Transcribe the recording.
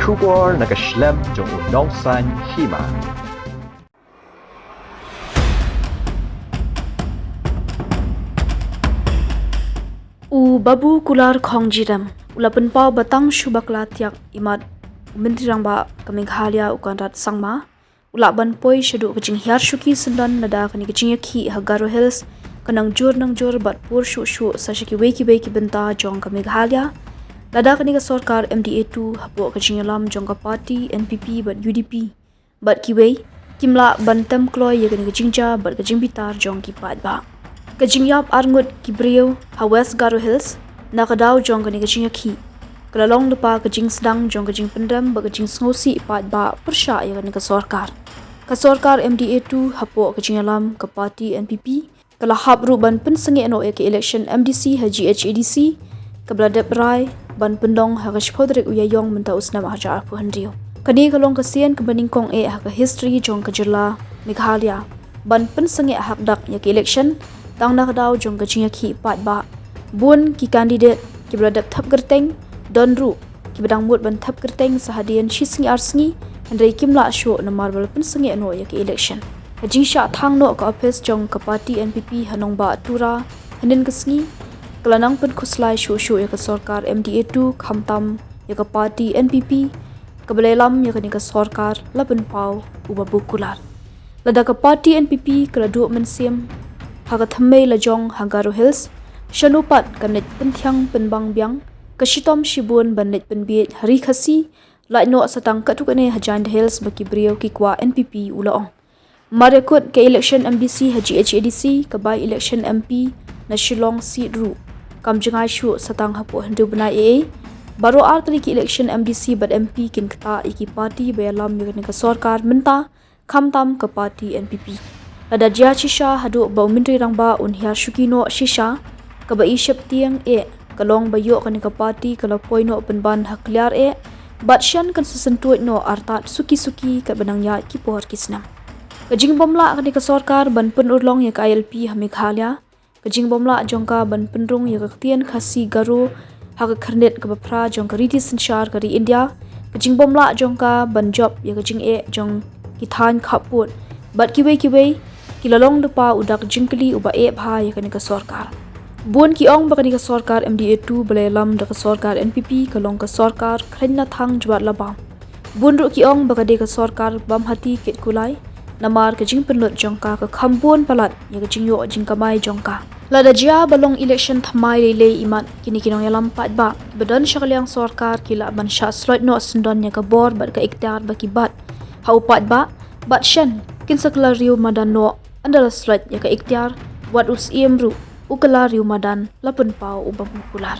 Kular nakaslem jong unongsan Hima. Babu Kular Khongjiram ulapan pau batang Bakla Tiak Imat Mentirang ba Kameghalia Conrad sangma ulaban poi shadu kajing Hiar Shuki Syndon nada kani kajing yakhi Hagaro Hills kanang jur bat pur shu sashiki weki benta jong Kameghalia nada kani ka sarkar MDA2 hapo kajing lam jong ka party NPP bat UDP bat kiwei kimla bantem kloy ya kani kajing ja bat kajing bitar jong ki pat ba kajing yap arngut kibriyo ha West Garo Hills nakadaw jong kani kajing yakhi kalalong lupa kajing sedang jong kajing pendam ba kajing ngosi pat ba persya ya kani ka sarkar MDA2 hapo kajing alam ka party NPP kala habru ban pensengi no ya ke election MDC ha GHADC kabladep rai ban pendong ha kashpodrek uyayong menta usnam hajar pu handrio kani kalong kasian kebaning kong ha ka history jong kajela Meghalia ban pensengi hak dak ya ke election tang nakadaw jong kajing yakhi pat ba bun ki candidate ki bladap thap gerteng donru ki badang mut ban thap gerteng sahadian shisngi arsngi handai kimla sho na marble pensengi no ya ke election kajing sha thang no ka office jong ka party NPP hanong ba tura hanin kasngi kalanang pen khuslai sho ya ka sarkar MDA2 khamtam ya ka party NPP kabalelam ya ka sarkar laban pau Babu Kular lada ka party NPP kala du mensiem haga thammei lajong Hagaro Hills shanupat kanet penthyang penbang biang kashitom shibun banet penbiet hari khasi laino satang katukane Hajand Hills baki brio ki kwa NPP ulaong marekut ke election MDC HADC ka by election MP na Shillong seat ru kamjangai shu satang hapo hindu bana baro artri ki election MDC bad MP kin kata iki party bayalam yugni ka sarkar menta khamtam ka party NPP lada jia chisha hadu ba umintri rangba Hiar Shuki no shisha ka ba ishap tiang kalong bayo kani ka party kala poino penban hakliar bat shan kan sesentuit no artat suki ka banangya ki por kisnam kajing bomla kani ka sarkar ban pen urlong ya ka ILP ha Meghalia kajing bomla jongka ban penrung ya ka tian khasi garo ha ka kharnet ka bapra jong ka riti sanchar ka ri India kajing bomla jongka ban job ya kajing jong ki than khaput bat kiwei kilalong lupa udak jingkli uba bha ya kani ka sarkar bun ki ong bakani ka sarkar MDA2 balelam da ka sarkar NPP kalong ka sarkar khrenna thang jwat laba bun ru ki ong bakade ka sarkar bam hati ket kulai namar ka jing penlut jongka ka khambun palat ya ka jingyo jingkamai jongka lada jia balong election thamai lele Imat kini kinong yalam pat ba badan syakaliang sarkar kila ban sha slot no Syndon ya ka bor bat ka iktiar baki bat ha upat ba bat shan kin sakla riu madan no andala slot ya ka iktiar wat us ru ukala riu madan lapan pau Babu Kular